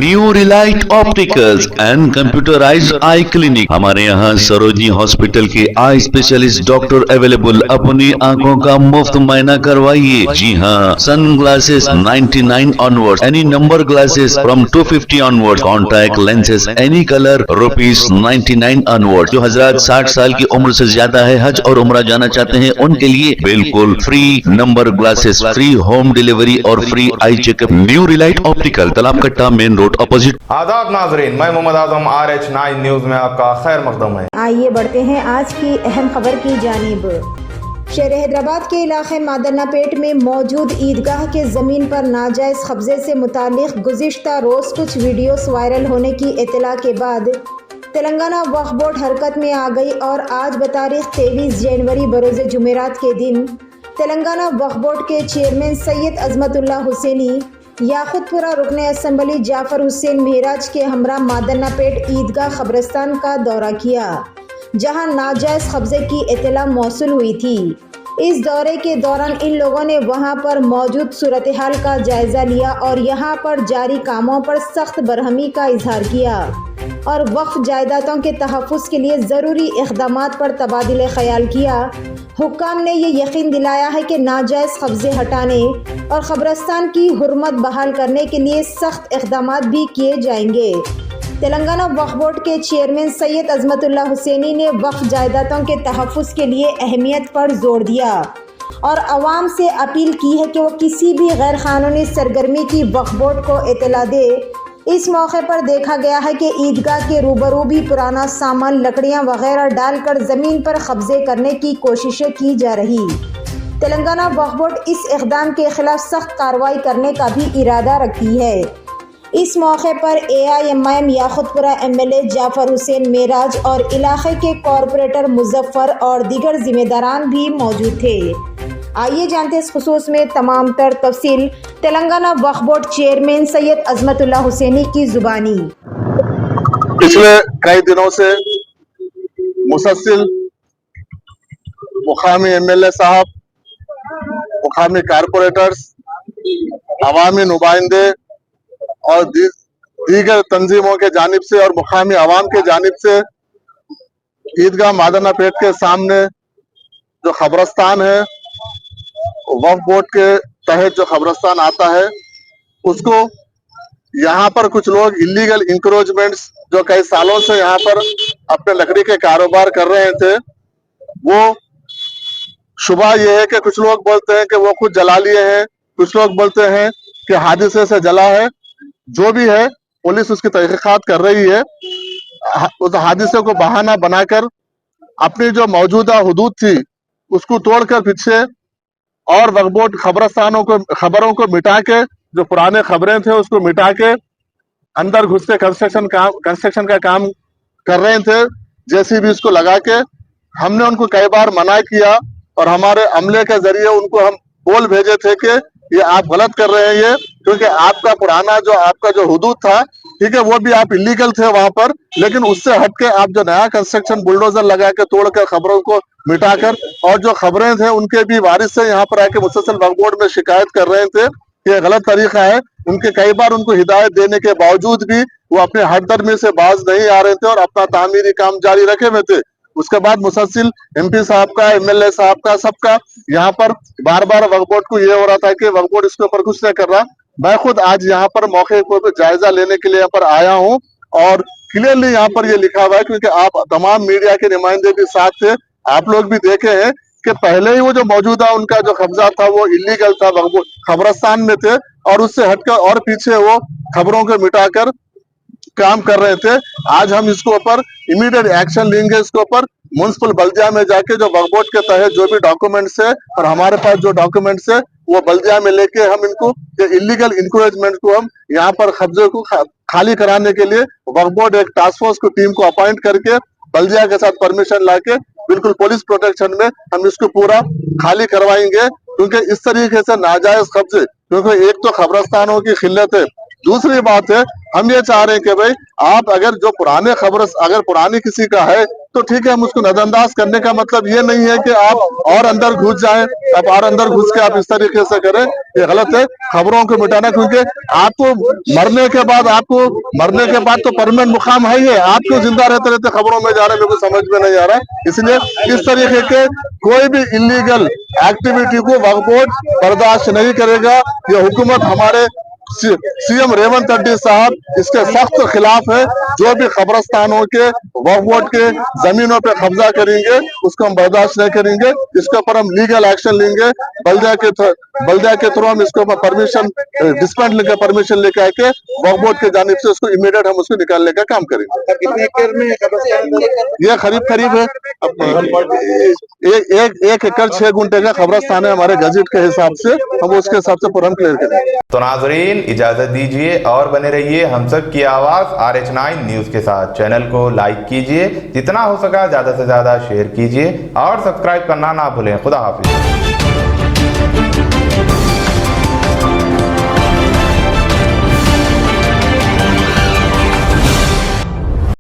New Relight opticals and computerised I clinic. हमारे यहाँ Sarojini hospital के आई स्पेशलिस्ट डॉक्टर अवेलेबल। अपनी आंखों का मुफ्त मायना करवाइए। जी हाँ, sun glasses 99 onward, any number glasses from 250 onward, contact lenses any colour ₹99 onward. जो हजरात 60 साल की उम्र से ज्यादा है, हज और उम्रा जाना चाहते हैं, उनके लिए बिल्कुल free number glasses, free home delivery और free eye checkup. New relight optical, Talab Katta, main road opposite. आदाब नाजरीन, मैं मोहम्मद आजम RH9 न्यूज में आपका खैर मकदम है। आइए बढ़ते हैं आज की अहम खबर की जानिब। शहर हैदराबाद के इलाके मादन्नापेट में मौजूद ईदगाह के ज़मीन पर नाजायज़ कब्जे से मुतालिक गुज़िश्ता रोज़ कुछ वीडियोस वायरल होने की इत्तला के बाद तेलंगाना वक्फ बोर्ड हरकत में आ गई और आज बतारीख 23 जनवरी बरोज़ जुमेरात के दिन तेलंगाना वक्फ बोर्ड के चेयरमैन सैयद अजमतुल्लाह हुसैनी याकुतपुरा रुकने असम्बली जाफर हुसैन मेहराज के हमरा मादन्नापेट ईदगाह कब्रिस्तान का दौरा किया, जहां नाजायज़ कब्जे की इत्तला मौसूल हुई थी। इस दौरे के दौरान इन लोगों ने वहां पर मौजूद सूरत हाल का जायज़ा लिया और यहां पर जारी कामों पर सख्त बरहमी का इजहार किया और वक्फ जायदादों के तहफ़्फ़ुज़ के लिए ज़रूरी इक़दामात पर तबादिले ख़याल किया। हुक्काम ने यह यकीन दिलाया है कि नाजायज़ कब्जे हटाने और कब्रिस्तान की हुर्मत बहाल करने के लिए सख्त इक़दामात भी किए जाएंगे। तेलंगाना वक्फ बोर्ड के चेयरमैन सैयद अजमतुल्लाह हुसैनी ने वक्फ जायदादों के तहफ़्फ़ुज़ के लिए अहमियत पर जोर दिया और आवाम से अपील की है कि वो किसी भी गैर कानूनी सरगर्मी की वक्फ बोर्ड को इत्तला दे। इस मौके पर देखा गया है कि ईदगाह के रूबरू भी पुराना सामान, लकड़ियां वगैरह डालकर ज़मीन पर कब्जे करने की कोशिशें की जा रही। तेलंगाना वक्फ बोर्ड इस इक़दाम के खिलाफ सख्त कार्रवाई करने का भी इरादा रखती है। इस मौके पर AIMIM याकुतपुरा MLA जाफर हुसैन मेहराज और इलाके के कॉरपोरेटर मुजफ्फर और दीगर जिम्मेदारान भी मौजूद थे। आइए जानते हैं इस खुसूस में तमाम तर तफसील तेलंगाना वक्फ बोर्ड चेयरमैन सैयद अजमतुल्लाह हुसैनी की जुबानी। पिछले कई दिनों से मुसलसिल मुकामी MLA साहब, मुकामी कारपोरेटर्स, अवामी नुमाइंदे और दीगर तंजीमों के जानिब से और मुकामी अवाम के जानिब से ईदगाह मादन्नापेट के सामने जो कब्रिस्तान है, वक्फ बोर्ड के तहत जो कब्रिस्तान आता है, उसको यहाँ पर कुछ लोग इलीगल इंक्रोचमेंट्स जो कई सालों से यहाँ पर अपने लकड़ी के कारोबार कर रहे थे, वो शुबा ये है कि कुछ लोग बोलते हैं कि वो खुद जला लिए हैं, कुछ लोग बोलते हैं कि हादसे से जला है। जो भी है, पुलिस उसकी तहकीकात कर रही है। उस हादसे को बहाना बनाकर अपनी जो मौजूदा हुदूद थी उसको तोड़कर पीछे और वक्फ बोर्ड खबरों को मिटा के, जो पुराने खबरें थे उसको मिटा के अंदर घुस के कंस्ट्रक्शन का काम कर रहे थे, JCB इसको लगा के। हमने उनको कई बार मना किया और हमारे अमले के जरिए उनको हम बोल भेजे थे कि ये आप गलत कर रहे हैं, ये क्योंकि आपका पुराना जो आपका जो हुदूद था, ठीक है, वो भी आप इलीगल थे वहां पर, लेकिन उससे हटके आप जो नया कंस्ट्रक्शन बुलडोजर लगा के तोड़कर खबरों को मिटाकर, और जो खबरें थे उनके भी वारिस से यहाँ पर आके मुसलसल वक्फ बोर्ड में शिकायत कर रहे थे कि ये गलत तरीका है। उनके कई बार उनको हिदायत देने के बावजूद भी वो अपने हटदर्मी से बाज नहीं आ रहे थे और अपना तामीरी काम जारी रखे हुए थे। उसके बाद मुसलसिल MP साहब का, MLA साहब का, सबका यहाँ पर बार बार वक्फ बोर्ड को ये हो रहा था कि वक्फ बोर्ड इसके ऊपर कुछ नहीं कर रहा। मैं खुद आज यहाँ पर मौके पर जायजा लेने के लिए यहाँ पर आया हूँ और क्लियरली यहाँ पर ये लिखा हुआ है, क्योंकि आप तमाम मीडिया के नुमाइंदे भी साथ थे, आप लोग भी देखे हैं कि पहले ही वो जो मौजूदा उनका जो कब्जा था वो इलीगल था, कब्रिस्तान में थे और उससे हटकर और पीछे वो खबरों को मिटाकर काम कर रहे थे। आज हम इसके ऊपर इमीडिएट एक्शन लेंगे। इसके ऊपर म्युनिसिपल बल्दिया में जाके जो वक्फ बोर्ड के तहत जो भी डॉक्यूमेंट्स है और हमारे पास जो डॉक्यूमेंट्स है वो बल्दिया में लेके हम इनको इलीगल इंक्रोचमेंट को हम यहाँ पर कब्जे को खाली कराने के लिए वक्फ बोर्ड एक टास्क फोर्स को टीम को अपॉइंट करके बल्दिया के साथ परमिशन लाके बिल्कुल पुलिस प्रोटेक्शन में हम इसको पूरा खाली करवाएंगे, क्योंकि इस तरीके से नाजायज कब्जे, क्योंकि एक तो कब्रिस्तानों की खिल्लत है, दूसरी बात है हम ये चाह रहे हैं कि भाई आप अगर जो पुराने खबर अगर पुरानी किसी का है तो ठीक है, हम उसको नजरअंदाज करने का मतलब ये नहीं है कि आप और अंदर घुस जाएं, अब और अंदर घुस के आप इस तरीके से करें, ये गलत है। खबरों को मिटाना, क्योंकि आपको मरने के बाद तो परमानेंट मुकाम है ही है, आप क्यों जिंदा रहते रहते खबरों में जा रहे हैं, मेरे को समझ में नहीं आ रहा है। इसलिए इस तरीके के कोई भी इलीगल एक्टिविटी को वक्फ बोर्ड बर्दाश्त नहीं करेगा। ये हुकूमत हमारे सीएम रेवंत रेड्डी साहब इसके सख्त खिलाफ है। जो भी कब्रस्तानों के वक्फ बोर्ड के जमीनों पे कब्जा करेंगे उसको हम बर्दाश्त नहीं करेंगे। इसके ऊपर हम लीगल एक्शन लेंगे। बल्दिया के थ्रू हम इसके ऊपर परमिशन डिस्पेंड लेकर परमिशन लेकर आके वक्फ बोर्ड के जानिब से उसको इमीडिएट हम उसको निकालने का काम करेंगे। कितने एकड़ में कब्रिस्तान? ये करीब है 1 एकड़ 6 गुंठे का कब्रस्तान है हमारे गजट के हिसाब से, हम उसके हिसाब से पूरा क्लियर करेंगे। तो नाजरीन इजाजत दीजिए और बने रहिए हम सब की आवाज RH9 न्यूज के साथ। चैनल को लाइक कीजिए, जितना हो सका ज्यादा से ज्यादा शेयर कीजिए और सब्सक्राइब करना ना भूलें। खुदा हाफिज।